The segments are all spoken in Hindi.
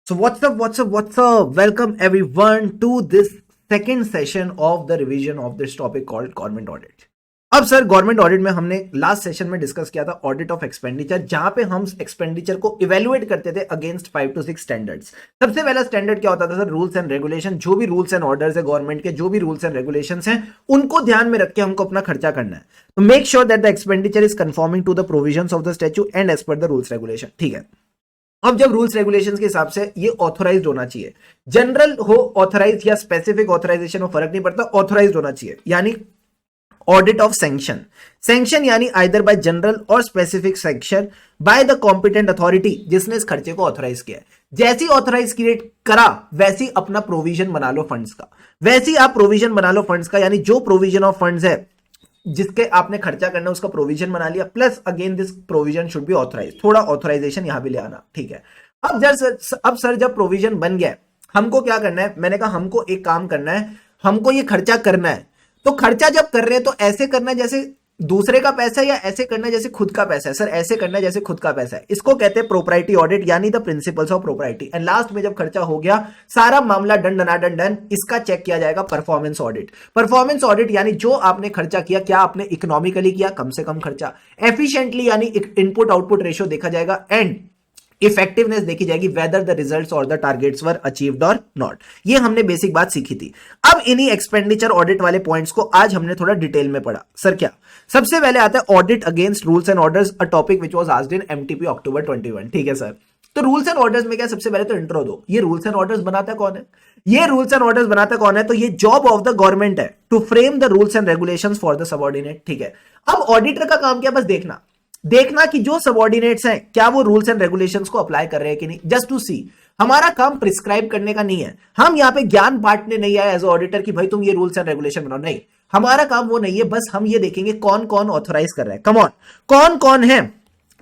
So what's up? Welcome everyone to this second session of the revision of this topic called government audit. अब सर गवर्नमेंट ऑडिट में हमने लास्ट सेशन में डिस्कस किया था ऑडिट ऑफ एक्सपेंडिचर, जहां पे हम एक्सपेंडिचर को इवेल्युएट करते थे अगेंस्ट 5 to 6 स्टैंडर्ड्स। सबसे पहला स्टैंडर्ड क्या होता था सर? Rules and regulation. जो भी रूल्स एंड ऑर्डर्स है गवर्नमेंट के, जो भी रूल्स एंड रेगुलेशंस हैं, उनको ध्यान में रख के हमको अपना खर्चा करना है। तो make sure that the expenditure is conforming to the provisions of the statute and as per the rules regulation. ठीक है, अब जब रूल्स रेगुलेशंस के हिसाब से ये ऑथोराइज्ड होना चाहिए, जनरल हो ऑथोराइज या स्पेसिफिक ऑथराइजेशन हो फर्क नहीं पड़ता, ऑथोराइज्ड होना चाहिए। यानी ऑडिट ऑफ सैंक्शन, सैंक्शन यानी आइदर बाय जनरल और specific sanction by the competent authority जिसने इस खर्चे को ऑथराइज किया है। जैसी ऑथराइज क्रिएट करा वैसी अपना प्रोविजन बना लो फंड्स का, वैसी आप प्रोविजन बना लो फंड्स का। यानी जो प्रोविजन ऑफ फंड्स है जिसके आपने खर्चा करना है उसका प्रोविजन बना लिया, plus again this provision should be authorise. थोड़ा ऑथराइजेशन यहां भी ले आना। ठीक है, अब सर जब प्रोविजन बन गया हमको क्या करना है? मैंने कहा हमको एक काम करना है, हमको ये खर्चा करना है। तो खर्चा जब कर रहे हैं तो ऐसे करना है जैसे दूसरे का पैसा है, या ऐसे करना है जैसे खुद का पैसा है? सर ऐसे करना है जैसे खुद का पैसा है। इसको कहते हैं प्रोप्राइटी ऑडिट, यानी the principles of propriety. And last में जब खर्चा हो गया, सारा मामला डन, इसका चेक किया जाएगा परफॉर्मेंस ऑडिट। परफॉर्मेंस ऑडिट यानी जो आपने खर्चा किया, क्या आपने इकोनॉमिकली किया, कम से कम खर्चा, एफिशिएंटली यानी इनपुट आउटपुट रेशियो देखा जाएगा, एंड इफेक्टिवनेस देखी जाएगी, वेदर द रिजल्ट्स और द टारगेट्स वर अचीव्ड और नॉट। ये हमने बेसिक बात सीखी थी। अब इन्हीं एक्सपेंडिचर ऑडिट वाले पॉइंट्स को आज हमने थोड़ा डिटेल में पढ़ा। सर क्या? सबसे पहले आता है audit against rules and orders, a topic which was asked in MTP October 21। ठीक है सर, तो रूल्स एंड ऑर्डर्स में क्या? सबसे पहले तो इंट्रो दो, ये रूल्स एंड ऑर्डर्स बनाता कौन है? ये रूल्स एंड ऑर्डर्स बनाता कौन है? तो ये जॉब ऑफ द गवर्नमेंट है to frame the rules and regulations for the subordinate. ठीक है, अब ऑडिटर का काम क्या? बस देखना कि जो सबऑर्डिनेट्स हैं क्या वो रूल्स एंड रेगुलेशंस को अप्लाई कर रहे हैं कि नहीं, जस्ट टू सी। हमारा काम प्रिस्क्राइब करने का नहीं है, हम यहाँ पे ज्ञान बांटने नहीं आए एज ऑडिटर कि भाई तुम ये रूल्स एंड रेगुलेशन बनाओ, नहीं, हमारा काम वो नहीं है। बस हम ये देखेंगे कौन कौन ऑथोराइज कर रहा है, कम ऑन, कौन कौन है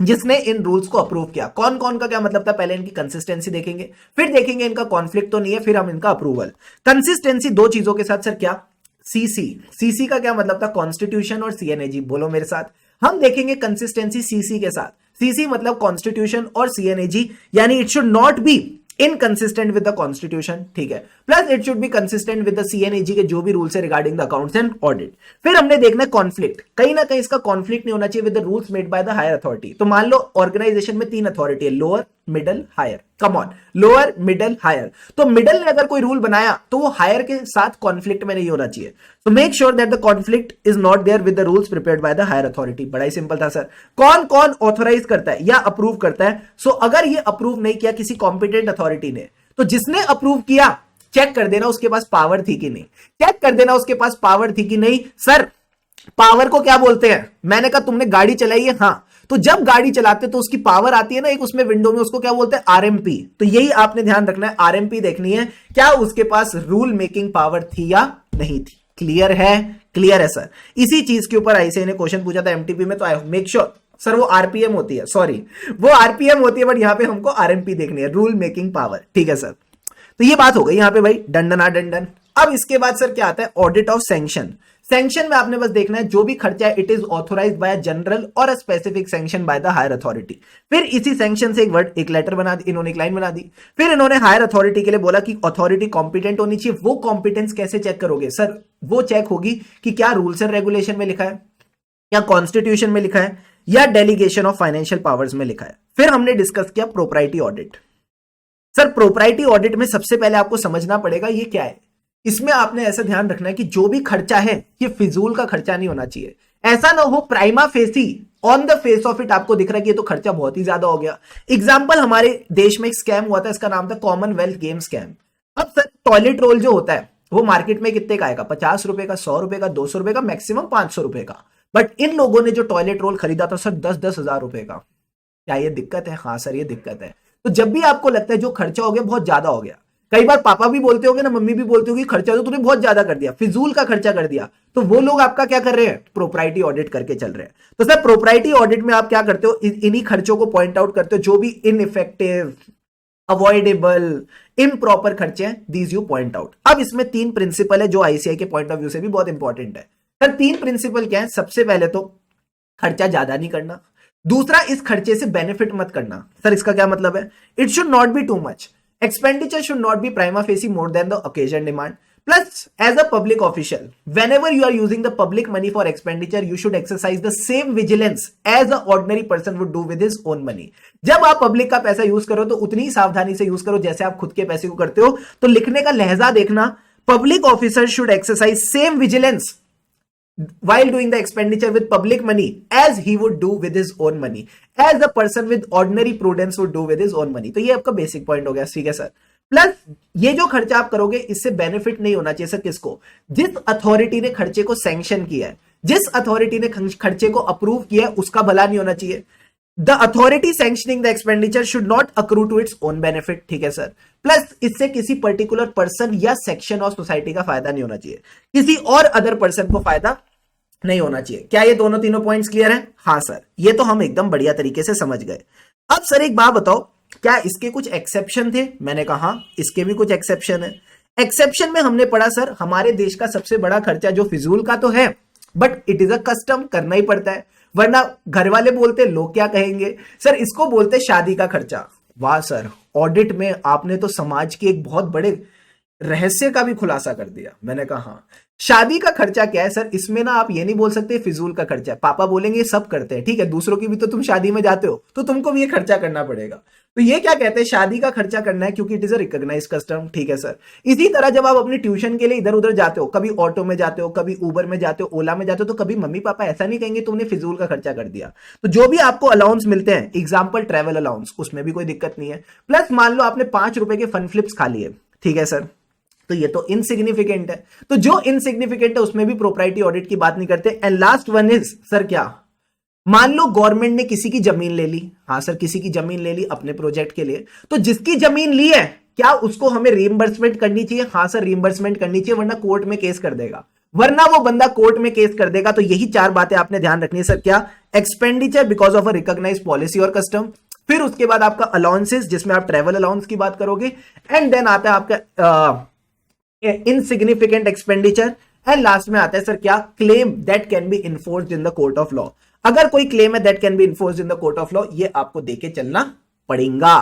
जिसने इन रूल्स को अप्रूव किया। कौन कौन का क्या मतलब था? पहले इनकी कंसिस्टेंसी देखेंगे, फिर देखेंगे इनका कॉन्फ्लिक्ट तो नहीं है, फिर हम इनका अप्रूवल। कंसिस्टेंसी दो चीजों के साथ। सर क्या? सीसी का क्या मतलब था? कॉन्स्टिट्यूशन और सीएनएजी। बोलो मेरे साथ, हम देखेंगे कंसिस्टेंसी सीसी के साथ। सीसी मतलब कॉन्स्टिट्यूशन और सीएनएजी, यानी it should not be inconsistent with the constitution. ठीक है, plus it should be consistent with the CNAG के जो भी रूल्स है regarding the accounts and audit. फिर हमने देखना है कॉन्फ्लिक्ट, कहीं ना कहीं इसका कॉन्फ्लिक्ट नहीं होना चाहिए with the rules made by the higher authority. तो मान लो ऑर्गेनाइजेशन में 3 अथॉरिटी है, lower, middle, higher. Come on, lower, middle, higher. तो मिडल ने अगर कोई रूल बनाया तो वो हायर के साथ कॉन्फ्लिक्ट में नहीं होना चाहिए। तो make sure that the conflict is not there with the rules prepared by the higher authority. बड़ा ही सिंपल था सर। कौन कौन ऑथोराइज करता है या अप्रूव करता है? सो अगर ये अप्रूव नहीं किया किसी कॉम्पिटेंट अथॉरिटी ने, तो जिसने अप्रूव किया चेक कर देना उसके पास पावर थी कि नहीं, चेक कर देना उसके पास पावर थी कि नहीं। सर पावर को क्या बोलते हैं? मैंने कहा तुमने गाड़ी चलाई है, हाँ, तो जब गाड़ी चलाते तो उसकी पावर आती है ना एक उसमें विंडो में, उसको क्या बोलते हैं? आरएमपी। तो यही आपने ध्यान रखना है, आरएमपी देखनी है, क्या उसके पास रूल मेकिंग पावर थी या नहीं थी। क्लियर है? क्लियर है सर। इसी चीज के ऊपर आईसीआई ने क्वेश्चन पूछा था एमटीपी में, तो आई मेक श्योर सर वो आरपीएम होती है, सॉरी वो आरपीएम होती है, बट यहां पे हमको आरएमपी देखनी है, रूल मेकिंग पावर। ठीक है सर, तो ये बात हो गई यहां पे भाई, डंडन। अब इसके बाद सर क्या आता है? Audit of sanction. सैंक्शन में आपने बस देखना है जो भी खर्चा है it is authorised by general or a specific sanction by the higher authority. फिर इसी सैंक्शन से एक वर्ड, एक लेटर बना दी इन्होंने, एक लाइन बना दी। फिर इन्होंने हायर अथॉरिटी के लिए बोला कि अथॉरिटी कॉम्पिटेंट होनी चाहिए। वो कॉम्पिटेंस कैसे चेक करोगे? सर वो चेक होगी कि क्या रूल्स एंड रेगुलेशन में लिखा है, या कॉन्स्टिट्यूशन में लिखा है, या डेलीगेशन ऑफ फाइनेंशियल पावर्स में लिखा है। फिर हमने डिस्कस किया propriety audit. Sir propriety audit में सबसे पहले आपको समझना पड़ेगा ये क्या है। इसमें आपने ऐसा ध्यान रखना है कि जो भी खर्चा है ये फिजूल का खर्चा नहीं होना चाहिए। ऐसा ना हो prima facie on the face of it आपको दिख रहा है कि ये तो खर्चा बहुत ही ज्यादा हो गया। एग्जांपल, हमारे देश में एक स्कैम हुआ था, इसका नाम था कॉमनवेल्थ गेम स्कैम। अब सर टॉयलेट रोल जो होता है वो मार्केट में कितने का आएगा? 50 रुपए का, 100 रुपए का, 200 रुपए का, मैक्सिमम 500 रुपए का। बट इन लोगों ने जो टॉयलेट रोल खरीदा था सर 10-10 हजार रुपए का। क्या ये दिक्कत है? हाँ सर ये दिक्कत है। तो जब भी आपको लगता है जो खर्चा हो गया बहुत ज्यादा हो गया, कई बार पापा भी बोलते होंगे ना, मम्मी भी बोलती होगी खर्चा तो तूने बहुत ज्यादा कर दिया, फिजूल का खर्चा कर दिया, तो वो लोग आपका क्या कर रहे हैं? प्रोप्राइटी ऑडिट करके चल रहे हैं। तो सर प्रोप्राइटी ऑडिट में आप क्या करते हो? इन्हीं खर्चों को पॉइंट आउट करते हो, जो भी इनइफेक्टिव, अवॉइडेबल, इम्प्रॉपर खर्चे हैं, दीज यू पॉइंट आउट। अब इसमें 3 प्रिंसिपल है जो आईसीआई के पॉइंट ऑफ व्यू से भी बहुत इंपॉर्टेंट है। सर 3 प्रिंसिपल क्या है? सबसे पहले तो खर्चा ज्यादा नहीं करना, दूसरा इस खर्चे से बेनिफिट मत करना। सर इसका क्या मतलब है? It should not B too much. Expenditure should not be prima facie more than the occasion demand. Plus, as a public official, whenever you are using the public money for expenditure, you should exercise the same vigilance as an ordinary person would do with his own money. जब आप पब्लिक का पैसा यूज करो तो उतनी ही सावधानी से यूज करो जैसे आप खुद के पैसे को करते हो. तो लिखने का लहजा देखना, public officer should exercise same vigilance while doing the expenditure with public money as he would do with his own money, as the person with ordinary prudence would do with his own money. तो ये आपका बेसिक पॉइंट हो गया. ठीक है सर. प्लस ये जो खर्चा आप करोगे इससे बेनिफिट नहीं होना चाहिए सर किसको? जिस अथॉरिटी ने खर्चे को सैंक्शन किया है, जिस अथॉरिटी ने खर्चे को अप्रूव किया है, उसका भला नहीं होना चाहिए. The authority sanctioning the expenditure should not accrue to its own benefit. ठीक है सर. प्लस इससे किसी पर्टिकुलर पर्सन या सेक्शन ऑफ सोसाइटी का फायदा नहीं होना चाहिए, किसी और अदर पर्सन को फायदा नहीं होना चाहिए. क्या ये दोनों तीनों पॉइंट्स क्लियर है? हाँ सर, ये तो हम एकदम बढ़िया तरीके से समझ गए. अब सर एक बात बताओ, क्या इसके कुछ एक्सेप्शन थे? मैंने कहा इसके भी कुछ एक्सेप्शन है. एक्सेप्शन में हमने पढ़ा सर, हमारे देश का सबसे बड़ा खर्चा जो फिजूल का तो है, but it is a custom, करना ही पड़ता है, वरना घर वाले बोलते लोग क्या कहेंगे. सर इसको बोलते शादी का खर्चा. वाह सर, ऑडिट में आपने तो समाज के एक बहुत बड़े रहस्य का भी खुलासा कर दिया. मैंने कहा हाँ, शादी का खर्चा क्या है सर? इसमें ना आप ये नहीं बोल सकते फिजूल का खर्चा है. पापा बोलेंगे सब करते हैं, ठीक है, दूसरों की भी तो तुम शादी में जाते हो, तो तुमको भी ये खर्चा करना पड़ेगा. तो ये क्या कहते हैं? शादी का खर्चा करना है, क्योंकि it is a recognised custom. ठीक है सर. इसी तरह जब आप अपनी ट्यूशन के लिए इधर उधर जाते हो, कभी ऑटो में जाते हो, कभी उबर में जाते हो, ओला में जाते हो, तो कभी मम्मी पापा ऐसा नहीं कहेंगे तुमने फिजूल का खर्चा कर दिया. तो जो भी आपको अलाउंस मिलते हैं, एग्जाम्पल ट्रेवल अलाउंस, उसमें भी कोई दिक्कत नहीं है. प्लस मान लो आपने 5 रुपए के फन फ्लिप्स खा लिए. ठीक है सर, तो ये तो इनसिग्निफिकेंट है. तो जो इनसिग्निफिकेंट है उसमें भी प्रोप्राइटी ऑडिट की बात नहीं करते. And last one is sir क्या? मान लो गवर्नमेंट ने किसी की जमीन ले ली. हाँ सर, किसी की जमीन ले ली अपने प्रोजेक्ट के लिए. तो जिसकी जमीन ली है, क्या उसको हमें रीइंबर्समेंट करनी चाहिए? हाँ सर, रीइंबर्समेंट करनी चाहिए, वरना कोर्ट में केस कर देगा. वरना वो बंदा कोर्ट में केस कर देगा. तो यही 4 बातें आपने ध्यान रखनी है सर. क्या? Expenditure because of a recognised policy और कस्टम. फिर उसके बाद आपका अलाउंसेस, जिसमें आप ट्रेवल अलाउंस की बात करोगे. एंड देन आता है आपका इनसिग्निफिकेंट एक्सपेंडिचर. एंड लास्ट में आता है सर क्या? Claim that can be enforced in the court of law. अगर कोई क्लेम है that can be enforced in the court of law, ये आपको देके चलना पड़ेगा.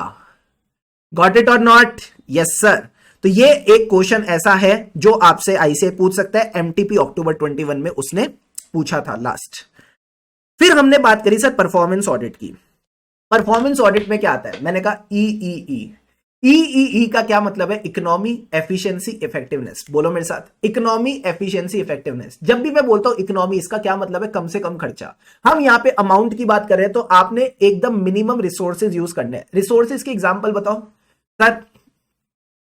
गॉट इट और नॉट? Yes sir. तो ये एक क्वेश्चन ऐसा है जो आपसे आईसीए पूछ सकता है. एमटीपी अक्टूबर 21 में उसने पूछा था लास्ट. फिर हमने बात करी सर परफॉर्मेंस ऑडिट की. परफॉर्मेंस ऑडिट में क्या आता है? मैंने कहा ईईई. ईईई का क्या मतलब है? Economy, efficiency, effectiveness. बोलो मेरे साथ, इकोनॉमी, एफिशिएंसी, इफेक्टिवनेस. जब भी मैं बोलता हूं इकोनॉमी, इसका क्या मतलब है? कम से कम खर्चा. हम यहां पे अमाउंट की बात कर रहे हैं, तो आपने एकदम मिनिमम रिसोर्सेज यूज करने हैं. रिसोर्सेज के एग्जांपल बताओ सर.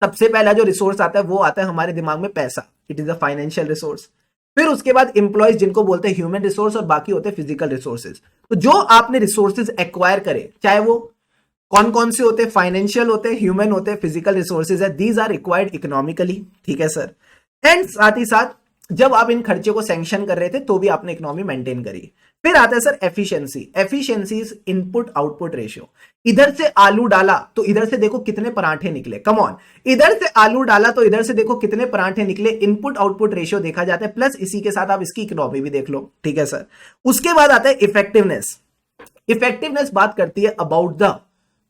सबसे पहला जो रिसोर्स आता है वो आता है हमारे दिमाग में पैसा. It is a financial resource. फिर उसके बाद इंप्लॉयज, जिनको बोलते हैं ह्यूमन रिसोर्स, और बाकी होते हैं फिजिकल रिसोर्सेज. तो जो आपने रिसोर्सेज एक्वायर करे, चाहे वो कौन कौन से होते हैं? फाइनेंशियल होते हैं, ह्यूमन होते हैं, फिजिकल रिसोर्सेज है. These are required economically. ठीक है सर. एंड साथ ही साथ जब आप इन खर्चे को सैंक्शन कर रहे थे तो भी आपने इकोनॉमी मेंटेन करी. फिर आता है sir efficiency. Efficiency is input output ratio. इधर से आलू डाला तो इधर से देखो कितने पराठे निकले. Come on. इधर से आलू डाला तो इधर से देखो कितने पराठे निकले. इनपुट आउटपुट रेशियो देखा जाता है. प्लस इसी के साथ आप इसकी इकोनॉमी भी देख लो. ठीक है सर. उसके बाद आता है इफेक्टिवनेस. इफेक्टिवनेस बात करती है अबाउट द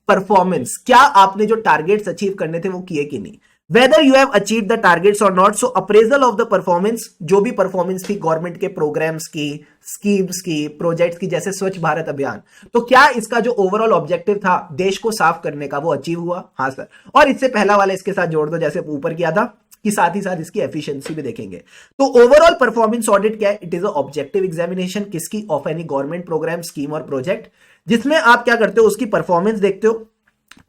परफॉर्मेंस. क्या आपने जो टारगेट्स अचीव करने थे वो किए कि नहीं. Whether you have achieve the targets or not. So appraisal of the performance, जो भी परफॉर्मेंस थी गवर्नमेंट के प्रोग्राम्स की, स्कीम्स की, प्रोजेक्ट्स की, जैसे स्वच्छ भारत अभियान, तो क्या इसका जो ओवरऑल ऑब्जेक्टिव था देश को साफ करने का वो अचीव हुआ? हाँ सर. और इससे पहला वाला इसके साथ जोड़ दो, जैसे ऊपर किया था, कि साथ ही साथ इसकी एफिशिएंसी भी देखेंगे. तो ओवरऑल परफॉर्मेंस ऑडिट क्या है? It is a objective examination. किसकी? Of any government programme, scheme or project, जिसमें आप क्या करते हो? उसकी परफॉर्मेंस देखते हो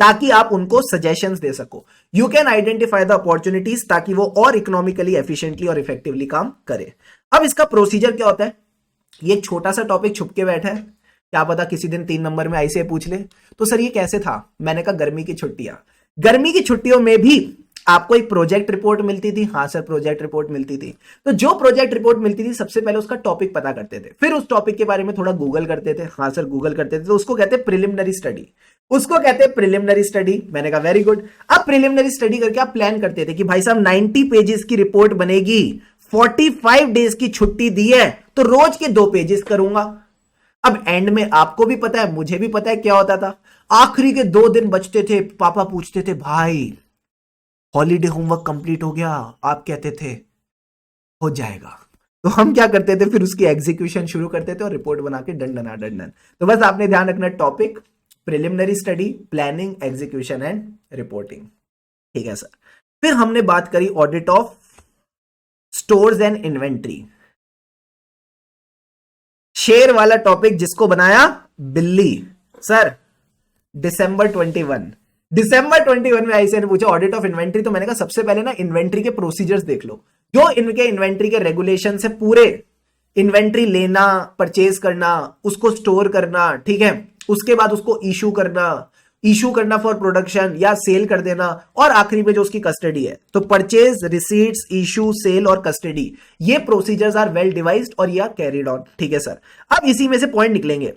ताकि आप उनको सजेशंस दे सको. You can identify the opportunities, ताकि वो और इकोनॉमिकली, एफिशिएंटली और इफेक्टिवली काम करे. अब इसका प्रोसीजर क्या होता है? ये एक छोटा सा टॉपिक छुप के बैठा है, क्या पता किसी दिन 3 नंबर में आईसीए पूछ ले. तो सर ये कैसे था? मैंने कहा गर्मी की छुट्टियां. गर्मी की छुट्टियों में भी आपको एक प्रोजेक्ट रिपोर्ट मिलती थी. हाँ सर, प्रोजेक्ट रिपोर्ट मिलती थी. तो जो प्रोजेक्ट रिपोर्ट मिलती थी, सबसे पहले उसका टॉपिक पता करते थे, फिर उस टॉपिक के बारे में थोड़ा गूगल करते थे. हाँ सर, गूगल करते थे. तो उसको कहते हैं प्रिलिमिनरी स्टडी. उसको कहते हैं प्रिलिमिनरी स्टडी. मैंने कहा वेरी गुड. अब प्रिलिमिनरी स्टडी करके आप प्लान करते थे कि भाई साहब 90 पेजेस की रिपोर्ट बनेगी, 45 डेज की छुट्टी दी है, तो रोज के 2 पेजेस करूंगा. अब एंड में आपको भी पता है, मुझे भी पता है क्या होता था. आखिरी के 2 दिन बचते थे, पापा पूछते थे भाई हॉलीडे होमवर्क कंप्लीट हो गया, आप कहते थे हो जाएगा, तो हम क्या करते थे, फिर उसकी एग्जीक्यूशन शुरू करते थे और रिपोर्ट बना के डन डन डन डन। तो बस आपने ध्यान रखना, topic preliminary study, planning, execution and reporting, ठीक है सर। फिर हमने बात करी audit of stores and inventory, शेर वाला टॉपिक जिसको बनाया बिल्ली सर। दिसंबर 21 में आईसीए ने पूछा ऑडिट ऑफ इन्वेंट्री, तो मैंने कहा सबसे पहले ना इन्वेंट्री के प्रोसीजर्स देख लो, जो इनके इन्वेंट्री के रेगुलेशन से पूरे इन्वेंट्री लेना, परचेज करना, उसको स्टोर करना, ठीक है, उसके बाद उसको इशू करना फॉर प्रोडक्शन या सेल कर देना, और आखिरी में जो उसकी कस्टडी है। तो परचेज, रिसीट्स, इशू, सेल और कस्टडी, ये प्रोसीजर्स आर वेल डिवाइस्ड और ये आर कैरिड ऑन, ठीक है सर। अब इसी में से पॉइंट निकलेंगे,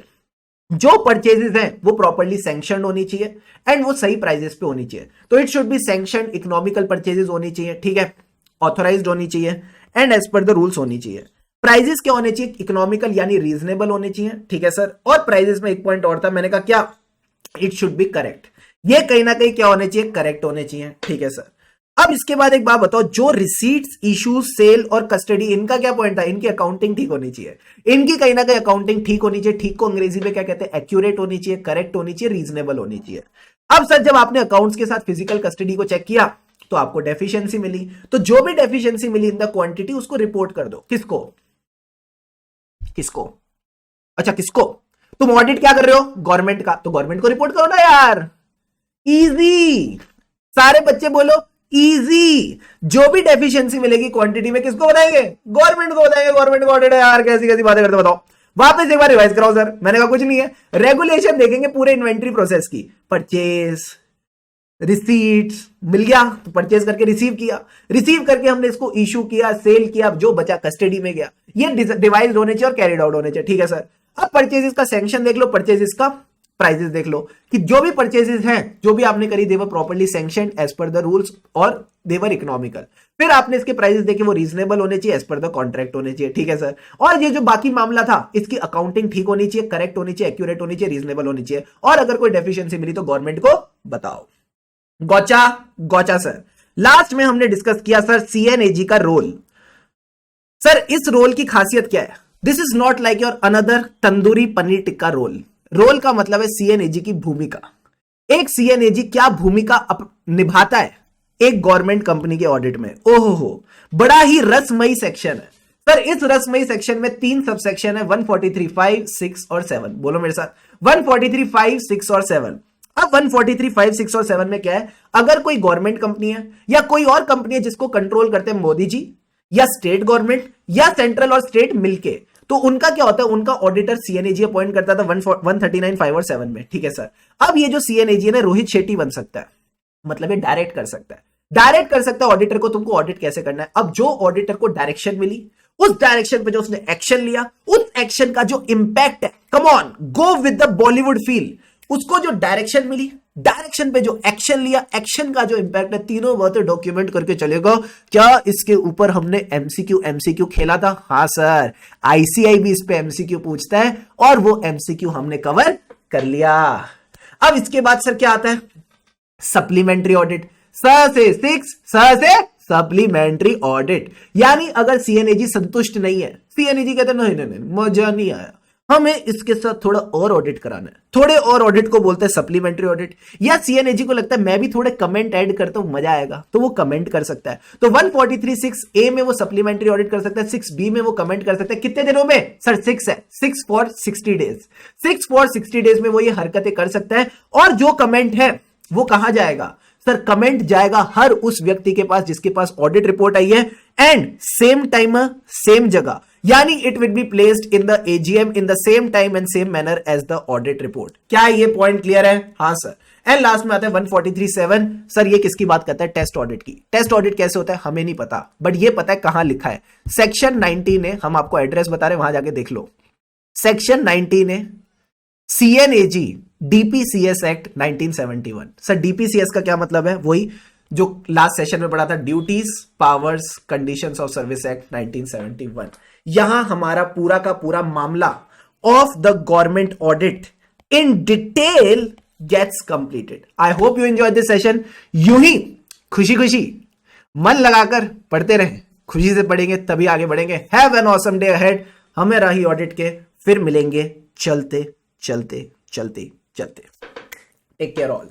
जो परचेजेस हैं वो प्रॉपर्ली सैंक्शनड होनी चाहिए एंड वो सही प्राइजेस पे होनी चाहिए। तो it should be sanctioned, economical purchases होनी चाहिए, ठीक है, ऑथोराइज्ड होनी चाहिए and as per the rules होनी चाहिए। प्राइजेस क्या होने चाहिए, इकोनॉमिकल यानी रीजनेबल होने चाहिए, ठीक है सर। और प्राइजेस में एक पॉइंट और था, मैंने कहा क्या, इट शुड बी करेक्ट, ये कहीं ना कहीं क्या होने चाहिए, करेक्ट होने चाहिए, ठीक है सर। अब इसके बाद एक बात बताओ, जो रिसीट्स, इशू, सेल और कस्टडी, इनका क्या पॉइंट था, इनकी अकाउंटिंग ठीक होनी चाहिए, इनकी कहीं ना कहीं अकाउंटिंग ठीक होनी चाहिए। ठीक को अंग्रेजी में क्या कहते हैं, एक्यूरेट होनी चाहिए, करेक्ट होनी चाहिए, रीजनेबल होनी चाहिए। अब सर जब आपने अकाउंट्स के साथ फिजिकल कस्टडी को चेक किया तो आपको डेफिशिएंसी मिली, तो जो भी डेफिशिएंसी मिली इन द क्वांटिटी उसको रिपोर्ट कर दो। किसको, अच्छा किसको, तुम ऑडिट क्या कर रहे हो, गवर्नमेंट का, तो गवर्नमेंट को रिपोर्ट करो ना यार, इजी। सारे बच्चे बोलो इजी। जो भी डेफिशिएंसी मिलेगी क्वांटिटी में किसको बताएंगे, गवर्नमेंट को बताएंगे। गवर्नमेंट को ऑडिट है यार, कैसी कैसी बातें करते बताओ, वापस एक बार रिवाइज कराओ सर। मैंने कहा कुछ नहीं है, रेगुलेशन देखेंगे पूरे इन्वेंट्री प्रोसेस की, परचेज, रिसीट्स मिल गया तो परचेज करके रिसीव किया, रिसीव करके हमने इसको इशू किया, सेल किया, जो बचा कस्टडी में गया, ये डिवाइड होने चाहिए और कैरिड आउट होने चाहिए, ठीक है सर। अब परचेजेस का सैंक्शन देख लो, परचेजेस का प्राइजेस देख लो कि जो भी परचेजेस हैं, जो भी आपने करी, whether properly sanction as per the rules or whether economical. फिर आपने इसके प्राइजेस देखे, वो रीजनेबल होने चाहिए, एज पर द कॉन्ट्रैक्ट होने चाहिए, ठीक है सर। और ये जो बाकी मामला था, इसकी अकाउंटिंग ठीक होनी चाहिए, करेक्ट होनी चाहिए, एक्यूरेट होनी चाहिए, रीजनेबल होनी चाहिए, और अगर कोई डेफिशिएंसी मिली तो गवर्नमेंट को बताओ। गौचा सर। लास्ट में हमने डिस्कस किया सर सीएनएजी का रोल। सर इस रोल की खासियत क्या है, this is not like your another tandoori paneer tikka roll. Roll का मतलब है सीएनएजी की भूमिका। एक सीएनएजी क्या भूमिका निभाता है एक गवर्नमेंट कंपनी के ऑडिट में, ओहो बड़ा ही रसमयी सेक्शन है सर। इस रसमयी सेक्शन में 3 सब सेक्शन है, 143, 5, 6 और 7। बोलो मेरे साथ, 143, 5, 6 और 7। अब 143, 5, 6 और 7 में क्या है, अगर कोई गवर्नमेंट कंपनी है या कोई और कंपनी है जिसको कंट्रोल करते हैं मोदी जी या स्टेट गवर्नमेंट या सेंट्रल और स्टेट मिलके, तो उनका क्या होता है, उनका ऑडिटर सीएनएजी अपॉइंट करता था 139, 5 और 7 में, ठीक है सर। अब ये जो सीएनएजी है ना, रोहित शेट्टी बन सकता है, मतलब ये डायरेक्ट कर सकता है ऑडिटर को, तुमको ऑडिट कैसे करना है। अब जो ऑडिटर को डायरेक्शन मिली, उस डायरेक्शन पे जो उसने एक्शन लिया, उस एक्शन का जो इंपैक्ट है, come on go with the Bollywood feel, उसको जो डायरेक्शन मिली, डायरेक्शन पे जो एक्शन लिया, एक्शन का जो इंपैक्ट है, तीनों बातें डॉक्यूमेंट करके चलेगा। क्या इसके ऊपर हमने एमसीक्यू खेला था, हाँ सर, आईसीआई भी इस पे एमसीक्यू पूछता है और वो एमसीक्यू हमने कवर कर लिया। अब इसके बाद सर क्या आता है, सप्लीमेंट्री ऑडिट। से सप्लीमेंट्री ऑडिट, यानी अगर सीएनएजी संतुष्ट नहीं है, सीएनएजी कहते नहीं मजा नहीं आया, हमें इसके साथ थोड़ा और ऑडिट कराना है, थोड़े और ऑडिट को बोलते हैं सप्लीमेंट्री ऑडिट। या सीएनएजी को लगता है मैं भी थोड़े कमेंट ऐड करता हूं, मजा आएगा, तो वो कमेंट कर सकता है। तो 143(6)A में वो सप्लीमेंट्री ऑडिट कर सकता है, 6B में वो कमेंट कर सकता है। कितने दिनों में सर, 6 है, 6 फॉर 60 डेज, 6 फॉर 60 डेज में वो ये हरकतें कर सकता है। और जो कमेंट है वो कहां जाएगा सर, कमेंट जाएगा हर उस व्यक्ति के पास जिसके पास ऑडिट रिपोर्ट आई है, एंड सेम टाइम सेम जगह, यानी it will be placed in the AGM in the same time and same manner as the audit report. क्या ये पॉइंट क्लियर है, हाँ सर। एंड लास्ट में आता है 143(7). सर ये किसकी बात करता है, टेस्ट ऑडिट की। टेस्ट ऑडिट कैसे होता है हमें नहीं पता, बट ये पता है कहां लिखा है, सेक्शन 19 है, हम आपको एड्रेस बता रहे हैं, वहां जाके देख लो। सेक्शन 19 है सीएनएजी डीपीसीएस एक्ट 1971। सर डीपीसीएस का क्या मतलब है, वही जो लास्ट सेशन में पढ़ा था, duties powers conditions of service act 1971। यहां हमारा पूरा का पूरा मामला of the government audit in detail gets completed. I hope you enjoy this session. यूं ही खुशी खुशी मन लगाकर पढ़ते रहें, खुशी से पढ़ेंगे तभी आगे बढ़ेंगे। Have an awesome day ahead. हमें रही ऑडिट के, फिर मिलेंगे चलते चलते चलते चलते। Take care all.